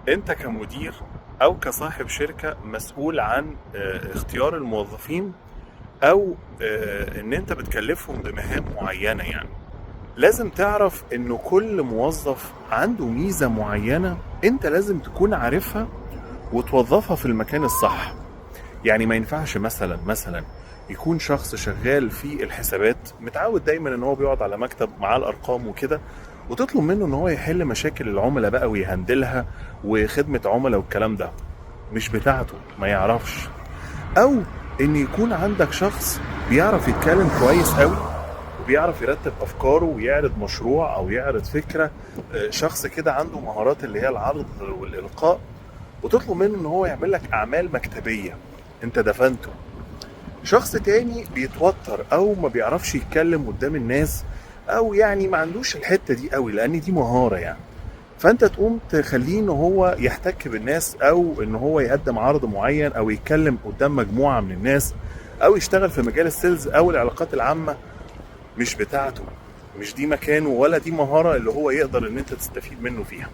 انت كمدير او كصاحب شركة مسؤول عن اختيار الموظفين، او ان انت بتكلفهم بمهام معينة يعني. لازم تعرف انه كل موظف عنده ميزة معينة انت لازم تكون عارفها وتوظفها في المكان الصح. يعني ما ينفعش مثلا يكون شخص شغال في الحسابات متعود دايما ان هو بيقعد على مكتب معاه الارقام وكده، وتطلب منه ان هو يحل مشاكل العملاء بقى ويهندلها وخدمة عملاء والكلام ده. مش بتاعته، ما يعرفش. او ان يكون عندك شخص بيعرف يتكلم كويس قوي وبيعرف يرتب افكاره ويعرض مشروع او يعرض فكرة. شخص كده عنده مهارات اللي هي العرض والالقاء، وتطلب منه ان هو يعمل لك اعمال مكتبية انت دفنته. شخص تاني بيتوتر او ما بيعرفش يتكلم قدام الناس، او يعني ما عندوش الحتة دي قوي لان دي مهارة يعني. فانت تقوم تخليه ان هو يحتك بالناس، او ان هو يقدم عرض معين، او يتكلم قدام مجموعة من الناس، او يشتغل في مجال السيلز او العلاقات العامة. مش بتاعته، مش دي مكانه، ولا دي مهارة اللي هو يقدر ان انت تستفيد منه فيها.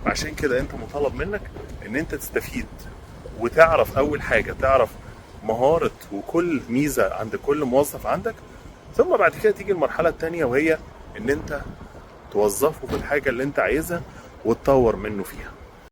عشان كده انت مطالب منك ان انت تستفيد وتعرف اول حاجة، تعرف مهارة وكل ميزة عند كل موظف عندك. ثم بعد كده تيجي المرحلة التانية، وهي ان انت توظفه في الحاجة اللي انت عايزها وتطور منه فيها.